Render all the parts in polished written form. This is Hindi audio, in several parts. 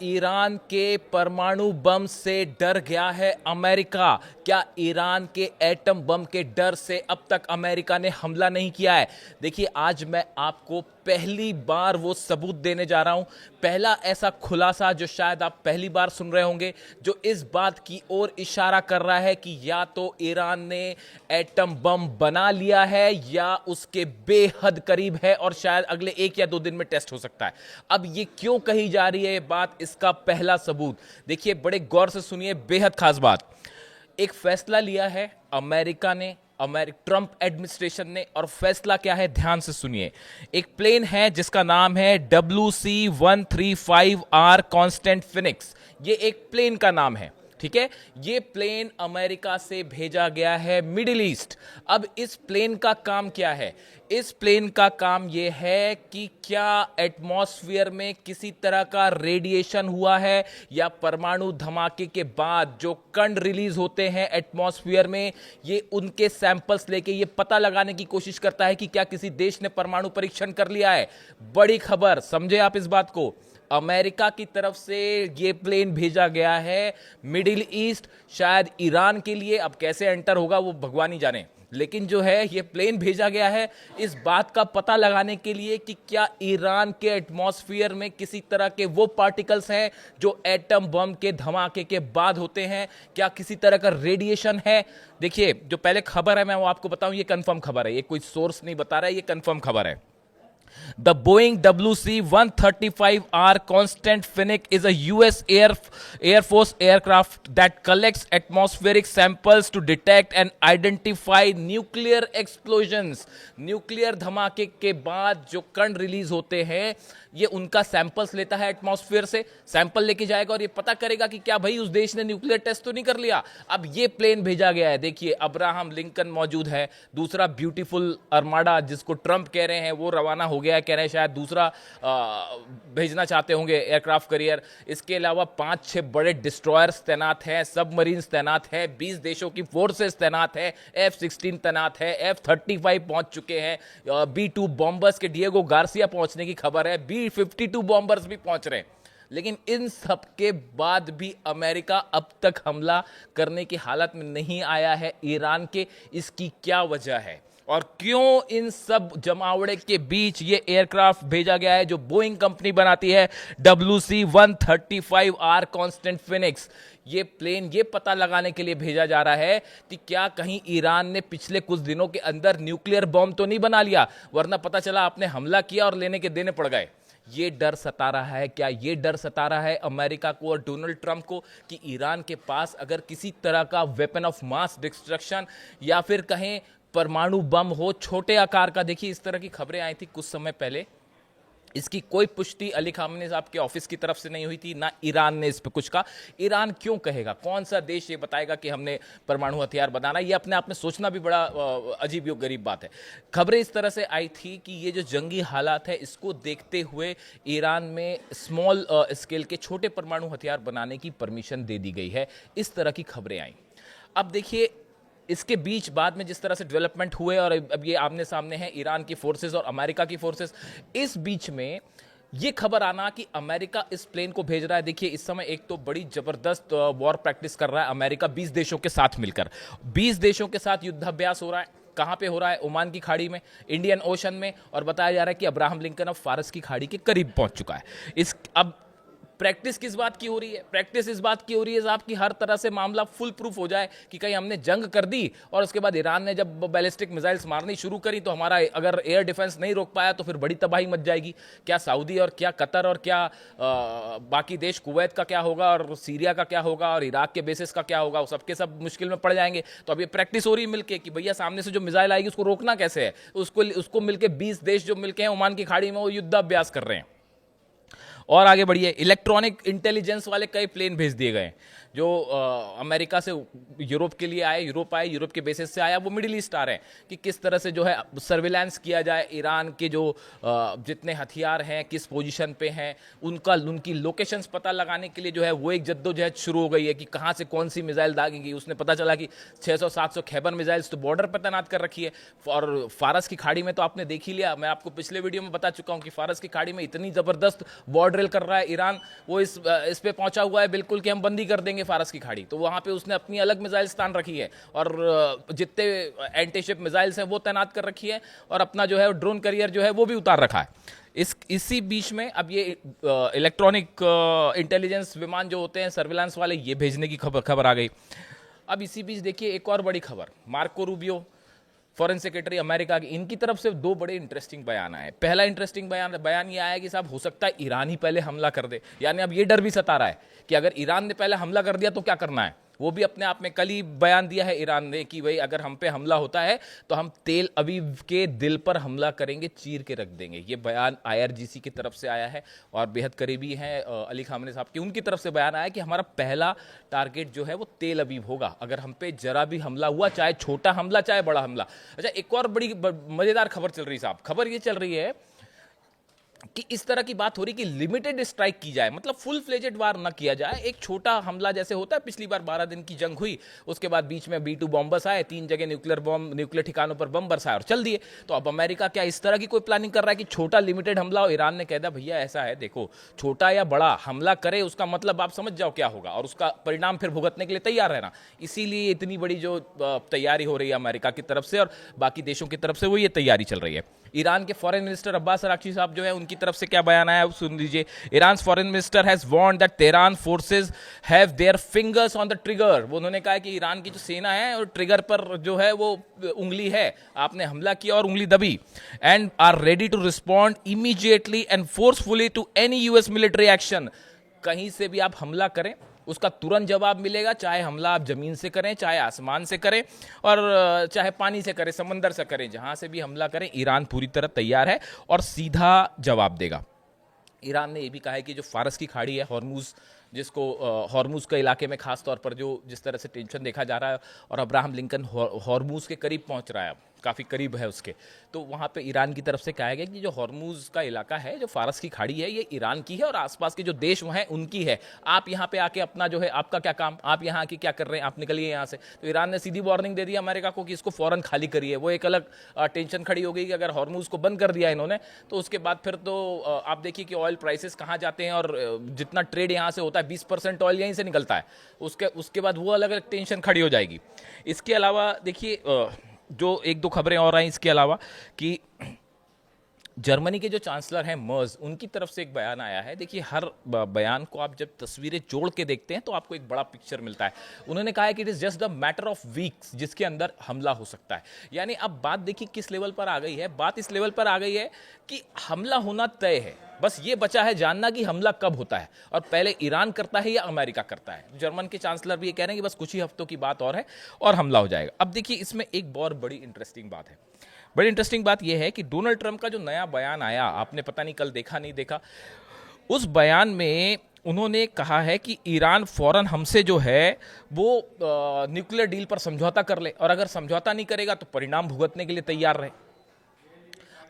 ईरान के परमाणु बम से डर गया है अमेरिका? क्या ईरान के एटम बम के डर से अब तक अमेरिका ने हमला नहीं किया है? देखिए, आज मैं आपको पहली बार वो सबूत देने जा रहा हूं, पहला ऐसा खुलासा जो शायद आप पहली बार सुन रहे होंगे, जो इस बात की ओर इशारा कर रहा है कि या तो ईरान ने एटम बम बना लिया है या उसके बेहद करीब है और शायद अगले 1 या 2 दिन में टेस्ट हो सकता है। अब ये क्यों कही जा रही है ये बात, इसका पहला सबूत देखिए, बड़े गौर से सुनिए, बेहद खास बात। एक फैसला लिया है अमेरिका ने, ट्रंप एडमिनिस्ट्रेशन ने, और फैसला क्या है ध्यान से सुनिए। एक प्लेन है जिसका नाम है WC-135R कांस्टेंट फिनिक्स, ये एक प्लेन का नाम है, ठीक है। ये प्लेन अमेरिका से भेजा गया है मिडिल ईस्ट। अब इस प्लेन का काम क्या है? इस प्लेन का काम यह है कि क्या एटमॉस्फेयर में किसी तरह का रेडिएशन हुआ है, या परमाणु धमाके के बाद जो कण रिलीज होते हैं एटमॉस्फेयर में, ये उनके सैंपल्स लेके ये पता लगाने की कोशिश करता है कि क्या किसी देश ने परमाणु परीक्षण कर लिया है। बड़ी खबर, समझे आप इस बात को। अमेरिका की तरफ से ये प्लेन भेजा गया है मिडिल ईस्ट, शायद ईरान के लिए। अब कैसे एंटर होगा वो भगवान ही जाने, लेकिन जो है ये प्लेन भेजा गया है इस बात का पता लगाने के लिए कि क्या ईरान के एटमॉस्फेयर में किसी तरह के वो पार्टिकल्स हैं जो एटम बम के धमाके के बाद होते हैं, क्या किसी तरह का रेडिएशन है। देखिए, जो पहले खबर है मैं वो आपको बताऊं, ये कंफर्म खबर है, ये कोई सोर्स नहीं बता रहा है, ये कंफर्म खबर है। The Boeing WC-135R Constant Phoenix is a US Air Force aircraft that collects atmospheric samples to detect and identify nuclear explosions. Nuclear धमाके के बाद जो कण रिलीज होते हैं, ये उनका सैंपल्स लेता है एटमॉस्फेयर से, सैंपल लेके जाएगा और ये पता करेगा कि क्या भाई उस देश ने न्यूक्लियर टेस्ट तो नहीं कर लिया। अब ये प्लेन भेजा गया है। देखिए, अब्राहम लिंकन मौजूद है, दूसरा ब्यूटीफुल अर्माडा जिसको ट्रंप कह रहे हैं वो रवाना हो गया है, कह रहे हैं शायद दूसरा भेजना चाहते होंगे एयरक्राफ्ट कैरियर। इसके अलावा 5-6 बड़े डिस्ट्रॉयर्स तैनात हैं, सबमरीन्स तैनात हैं, 20 देशों की फोर्सेस तैनात है, F-16 तैनात है, F-35 पहुंच चुके हैं, B-2 बॉम्बर्स के डिएगो गार्सिया पहुंचने की खबर है, B-52 बॉम्बर्स भी पहुंच रहे हैं। लेकिन इन सब के बाद भी अमेरिका अब तक हमला करने की हालत में नहीं आया है ईरान के। इसकी क्या वजह है और क्यों इन सब जमावड़े के बीच ये एयरक्राफ्ट भेजा गया है जो बोइंग कंपनी बनाती है, WC-135R कांस्टेंट फिनिक्स? ये प्लेन ये पता लगाने के लिए भेजा जा रहा है कि क्या कहीं ईरान ने पिछले कुछ दिनों के अंदर न्यूक्लियर बॉम्ब तो नहीं बना लिया, वरना पता चला आपने हमला किया और लेने के देने पड़ गए। ये डर सता रहा है। क्या ये डर सता रहा है अमेरिका को और डोनाल्ड ट्रंप को कि ईरान के पास अगर किसी तरह का वेपन ऑफ मास डिस्ट्रक्शन या फिर कहें परमाणु बम हो छोटे आकार का? देखिए, इस तरह की खबरें आई थी कुछ समय पहले, इसकी कोई पुष्टि अली खामनेई साहब के ऑफिस की तरफ से नहीं हुई थी, ना ईरान ने इस पे कुछ कहा। ईरान क्यों कहेगा? कौन सा देश ये बताएगा कि हमने परमाणु हथियार बनाना? ये अपने आप में सोचना भी बड़ा अजीब व गरीब बात है। खबरें इस तरह से आई थी कि ये जो जंगी हालात है इसको देखते हुए ईरान में स्मॉल स्केल के छोटे परमाणु हथियार बनाने की परमिशन दे दी गई है, इस तरह की खबरें आई। अब देखिए, इसके बीच बाद में जिस तरह से डेवलपमेंट हुए और अब ये आमने सामने हैं ईरान की फोर्सेस और अमेरिका की फोर्सेस, इस बीच में ये खबर आना कि अमेरिका इस प्लेन को भेज रहा है। देखिए, इस समय एक तो बड़ी जबरदस्त वॉर प्रैक्टिस कर रहा है अमेरिका 20 देशों के साथ मिलकर। 20 देशों के साथ युद्धाभ्यास हो रहा है। कहां पे हो रहा है? ओमान की खाड़ी में, इंडियन ओशन में, और बताया जा रहा है कि अब्राहम लिंकन अब फारस की खाड़ी के करीब पहुंच चुका है। अब प्रैक्टिस किस बात की हो रही है? प्रैक्टिस इस बात की हो रही है साहब कि हर तरह से मामला फुल प्रूफ हो जाए कि कहीं हमने जंग कर दी और उसके बाद ईरान ने जब बैलिस्टिक मिसाइल्स मारनी शुरू करी तो हमारा अगर एयर डिफेंस नहीं रोक पाया तो फिर बड़ी तबाही मच जाएगी। क्या सऊदी और क्या कतर और क्या बाकी देश, कुवैत का क्या होगा और सीरिया का क्या होगा और इराक के बेसिस का क्या होगा, वो सबके सब मुश्किल में पड़ जाएंगे। तो अब ये प्रैक्टिस हो रही है मिलके कि भैया सामने से जो मिसाइल आएगी उसको रोकना कैसे है। उसको मिलके 20 देश जो मिलके हैं ओमान की खाड़ी में वो युद्धाभ्यास कर रहे हैं। और आगे बढ़िए, इलेक्ट्रॉनिक इंटेलिजेंस वाले कई प्लेन भेज दिए गए जो अमेरिका से यूरोप के लिए आए, यूरोप के बेसिस से आया, वो मिडिल ईस्ट आ रहे हैं कि किस तरह से जो है सर्विलांस किया जाए ईरान के जो जितने हथियार हैं किस पोजीशन पे हैं, उनकी लोकेशंस पता लगाने के लिए जो है वो एक जद्दोजहद शुरू हो गई है कि कहाँ से कौन सी मिसाइल दागेगी। उसने पता चला कि 600-700 खैबर मिसाइल्स तो बॉर्डर पर तैनात कर रखी है। और फारस की खाड़ी में तो आपने देख ही लिया, मैं आपको पिछले वीडियो में बता चुका हूँ कि फारस की खाड़ी में इतनी ज़बरदस्त बॉर्डर वायरल कर रहा है ईरान, वो इस पे पहुंचा हुआ है बिल्कुल कि हम बंदी कर देंगे फारस की खाड़ी। तो वहां पे उसने अपनी अलग मिसाइल स्थान रखी है और जितने एंटी शिप मिसाइल्स हैं वो तैनात कर रखी है और अपना जो है ड्रोन करियर जो है वो भी उतार रखा है। इसी बीच में अब ये इलेक्ट्रॉनिक इंटेलिजेंस विमान जो होते हैं सर्विलांस वाले, ये भेजने की खबर आ गई। अब इसी बीच देखिए एक और बड़ी खबर, Marco Rubio foreign secretary America की, इनकी तरफ से दो बड़े इंटरेस्टिंग बयान आए। पहला इंटरेस्टिंग बयान ये आया कि साहब हो सकता है ईरान ही पहले हमला कर दे, यानी अब ये डर भी सता रहा है कि अगर ईरान ने पहले हमला कर दिया तो क्या करना है। वो भी अपने आप में कल ही बयान दिया है ईरान ने कि भाई अगर हम पे हमला होता है तो हम तेल अवीव के दिल पर हमला करेंगे, चीर के रख देंगे। ये बयान IRGC की तरफ से आया है और बेहद करीबी है अली खामने साहब की, उनकी तरफ से बयान आया कि हमारा पहला टारगेट जो है वो तेल अवीव होगा अगर हम पे जरा भी हमला हुआ, चाहे छोटा हमला चाहे बड़ा हमला। अच्छा, एक और बड़ी मजेदार खबर चल रही साहब, खबर ये चल रही है कि इस तरह की बात हो रही कि लिमिटेड स्ट्राइक की जाए, मतलब फुल फ्लेजेड वार ना किया जाए, एक छोटा हमला जैसे होता है। पिछली बार 12 दिन की जंग हुई, उसके बाद बीच में B2 बॉम्बर्स आए, 3 जगह न्यूक्लियर ठिकानों पर बम बरसाए और चल दिए। तो अब अमेरिका क्या इस तरह की कोई प्लानिंग कर रहा है कि छोटा लिमिटेड हमला हो? ईरान ने कह दिया भैया ऐसा है, देखो छोटा या बड़ा हमला करे उसका मतलब आप समझ जाओ क्या होगा और उसका परिणाम फिर भुगतने के लिए तैयार रहना। इसीलिए इतनी बड़ी जो तैयारी हो रही है अमेरिका की तरफ से और बाकी देशों की तरफ से, वो ये तैयारी चल रही है। ईरान के फॉरेन मिनिस्टर अब्बास अराक्ची साहब जो है, उनकी तरफ से क्या बयान आया सुन लीजिए। Iran foreign minister has warned that Tehran forces have their fingers on the trigger. वो उन्होंने कहा कि ईरान की जो सेना है और ट्रिगर पर जो है वो उंगली है, आपने हमला किया और उंगली दबी, and are ready to respond immediately and forcefully to any US military action. कहीं से भी आप हमला करें उसका तुरंत जवाब मिलेगा, चाहे हमला आप जमीन से करें, चाहे आसमान से करें और चाहे पानी से करें, समंदर से करें, जहां से भी हमला करें ईरान पूरी तरह तैयार है और सीधा जवाब देगा। ईरान ने यह भी कहा है कि जो फारस की खाड़ी है, हॉर्मुज, जिसको हॉर्मुज के इलाके में खास तौर पर जो जिस तरह से टेंशन देखा जा रहा है और अब्राहम लिंकन हॉर्मुज के करीब पहुंच रहा है, काफ़ी करीब है उसके, तो वहाँ पे ईरान की तरफ से कहा गया कि जो हॉर्मुज का इलाका है, जो फारस की खाड़ी है, ये ईरान की है और आसपास के जो देश वहाँ हैं उनकी है। आप यहाँ पे आके अपना जो है, आपका क्या काम, आप यहाँ आके क्या कर रहे हैं, आप निकलिए यहाँ से। तो ईरान ने सीधी वार्निंग दे दी अमेरिका को कि इसको फौरन खाली करिए। वो एक अलग टेंशन खड़ी हो गई कि अगर हॉर्मुज को बंद कर दिया इन्होंने तो उसके बाद फिर तो आप देखिए कि ऑयल प्राइसेस कहाँ जाते हैं और जितना ट्रेड यहाँ से होता है 20% ऑयल यहीं से निकलता है, उसके बाद वो अलग अलग टेंशन खड़ी हो जाएगी। इसके अलावा देखिए जो एक दो खबरें और आई इसके अलावा कि जर्मनी के जो चांसलर हैं मर्ज, उनकी तरफ से एक बयान आया है। देखिए हर बयान को आप जब तस्वीरें जोड़ के देखते हैं तो आपको एक बड़ा पिक्चर मिलता है। उन्होंने कहा है कि it is just the matter of weeks जिसके अंदर हमला हो सकता है। यानी अब बात देखिए किस लेवल पर आ गई है, बात इस लेवल पर आ गई है कि हमला होना तय है, बस ये बचा है जानना कि हमला कब होता है और पहले ईरान करता है या अमेरिका करता है। जर्मन के चांसलर भी ये कह रहे हैं कि बस कुछ ही हफ्तों की बात और है और हमला हो जाएगा। अब देखिए इसमें एक बहुत बड़ी इंटरेस्टिंग बात है। बड़ी इंटरेस्टिंग बात यह है कि डोनाल्ड ट्रंप का जो नया बयान आया, आपने पता नहीं कल देखा नहीं देखा, उस बयान में उन्होंने कहा है कि ईरान फौरन हमसे जो है वो न्यूक्लियर डील पर समझौता कर ले और अगर समझौता नहीं करेगा तो परिणाम भुगतने के लिए तैयार रहे।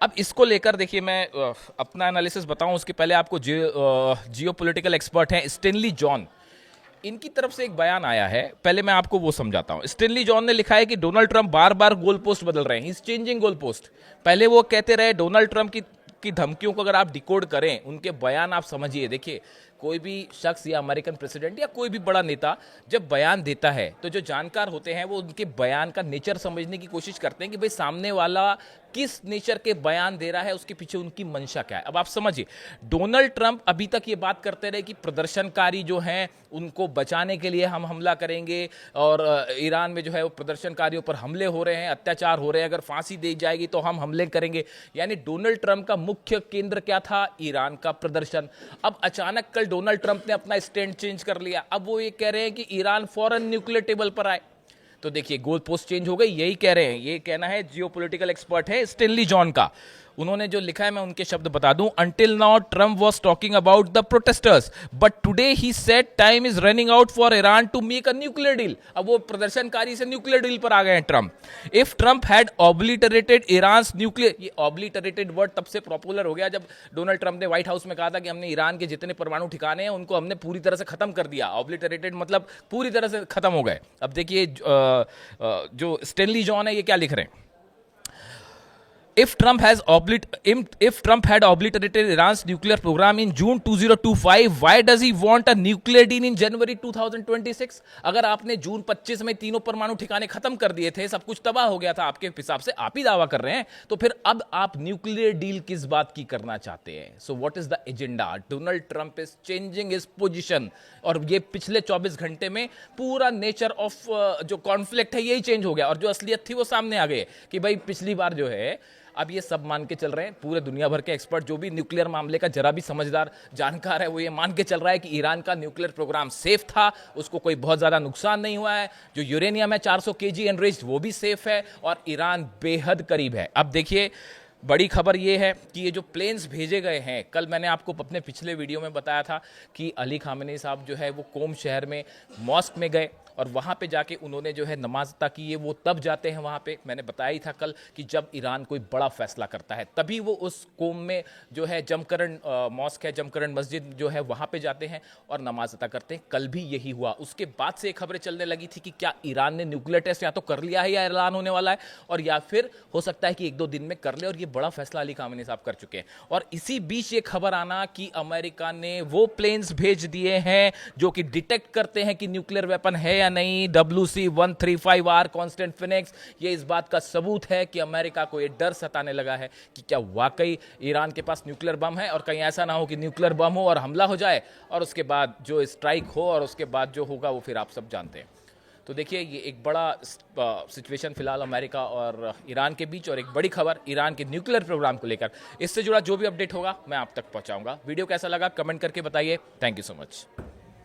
अब इसको लेकर देखिए मैं अपना एनालिसिस बताऊं उसके पहले आपको जियोपॉलिटिकल एक्सपर्ट हैं स्टेनली जॉन, इनकी तरफ से एक बयान आया है, पहले मैं आपको वो समझाता हूं। स्टेनली जॉन ने लिखा है कि डोनाल्ड ट्रंप बार बार गोल पोस्ट बदल रहे हैं, इज चेंजिंग गोल पोस्ट। पहले वो कहते रहे डोनाल्ड ट्रंप की धमकियों को अगर आप डिकोड करें, उनके बयान आप समझिए। देखिए कोई भी शख्स या अमेरिकन प्रेसिडेंट या कोई भी बड़ा नेता जब बयान देता है तो जो जानकार होते हैं वो उनके बयान का नेचर समझने की कोशिश करते हैं कि भाई सामने वाला किस नेचर के बयान दे रहा है, उसके पीछे उनकी मंशा क्या है। अब आप समझिए, डोनाल्ड ट्रंप अभी तक ये बात करते रहे कि प्रदर्शनकारी जो हैं उनको बचाने के लिए हम हमला करेंगे और ईरान में जो है वो प्रदर्शनकारियों पर हमले हो रहे हैं, अत्याचार हो रहे हैं, अगर फांसी दी जाएगी तो हम हमले करेंगे। यानी डोनाल्ड ट्रंप का मुख्य केंद्र क्या था? ईरान का प्रदर्शन। अब अचानक कल डोनाल्ड ट्रंप ने अपना स्टैंड चेंज कर लिया, अब वो ये कह रहे हैं कि ईरान फौरन न्यूक्लियर टेबल पर आए। तो देखिए गोल पोस्ट चेंज हो गई, यही कह रहे हैं, ये कहना है जियोपॉलिटिकल एक्सपर्ट है स्टेनली जॉन का। उन्होंने जो लिखा है मैं उनके शब्द बता दूं, until now Trump was talking about the protesters but today he said time is running out for Iran to make a nuclear deal. अब वो प्रदर्शनकारी से न्यूक्लियर डील पर आ गए हैं Trump. If Trump had obliterated Iran's nuclear, ये ऑब्लिटरेटेड वर्ड तब से पॉपुलर हो गया जब डोनाल्ड ट्रंप ने व्हाइट हाउस में कहा था कि हमने ईरान के जितने परमाणु ठिकाने हैं उनको हमने पूरी तरह से खत्म कर दिया। ऑब्लिटरेटेड मतलब पूरी तरह से खत्म हो गए। अब देखिए जो स्टेनली जॉन है ये क्या लिख रहे हैं, If Trump had obliterated Iran's nuclear program in June 2025, why does he want a nuclear deal in January 2026? अगर आपने जून 25 में तीनों परमाणु ठिकाने खत्म कर दिए थे, सब कुछ तबाह हो गया था आपके हिसाब से, आप ही दावा कर रहे हैं, तो फिर अब आप न्यूक्लियर डील किस बात की करना चाहते हैं? So what is the agenda? Donald Trump is changing his position, और ये पिछले 24 घंटे में पूरा नेचर ऑफ जो कॉन्फ्लिक्ट है यही चेंज हो गया, और जो असलियत थी वो सामने आ गई कि भाई पिछली बार जो है, अब ये सब मान के चल रहे हैं, पूरे दुनिया भर के एक्सपर्ट जो भी न्यूक्लियर मामले का जरा भी समझदार जानकार है वो ये मान के चल रहा है कि ईरान का न्यूक्लियर प्रोग्राम सेफ था, उसको कोई बहुत ज़्यादा नुकसान नहीं हुआ है, जो यूरेनियम है 400 kg एनरिच्ड वो भी सेफ है, और ईरान बेहद करीब है। अब देखिए, बड़ी खबर ये है कि ये जो प्लेन्स भेजे गए हैं, कल मैंने आपको अपने पिछले वीडियो में बताया था कि अली खामेनी साहब जो है वो कोम शहर में मॉस्क में गए और वहाँ पे जाके उन्होंने जो है नमाज अता की है। वो तब जाते हैं वहाँ पे, मैंने बताया ही था कल कि जब ईरान कोई बड़ा फैसला करता है तभी वो उस कोम में जो है जमकरण मॉस्क है, जमकरण मस्जिद जो है वहाँ पे जाते हैं और नमाज अता करते हैं। कल भी यही हुआ। उसके बाद से खबरें चलने लगी थी कि क्या ईरान ने न्यूक्लियर टेस्ट या तो कर लिया है या ऐलान होने वाला है, और या फिर हो सकता है कि 1-2 दिन में कर ले, और ये बड़ा फैसला अली खामेनी साहब कर चुके हैं। और इसी बीच ये खबर आना कि अमेरिका ने वो प्लेन्स भेज दिए हैं जो कि डिटेक्ट करते हैं कि न्यूक्लियर वेपन है या नहीं, WC-135R कांस्टेंट फिनिक्स, ये इस बात का सबूत है कि अमेरिका को ये डर सताने लगा है कि क्या वाकई ईरान के पास न्यूक्लियर बम है, और कहीं ऐसा ना हो कि न्यूक्लियर बम हो और हमला हो जाए और उसके बाद जो स्ट्राइक हो और उसके बाद जो होगा वो फिर आप सब जानते हैं। तो देखिए, ये एक बड़ा सिचुएशन फिलहाल अमेरिका और ईरान के बीच, और एक बड़ी खबर ईरान के न्यूक्लियर प्रोग्राम को लेकर। इससे जुड़ा जो भी अपडेट होगा मैं आप तक पहुंचाऊंगा। वीडियो कैसा लगा कमेंट करके बताइए। Thank you so much.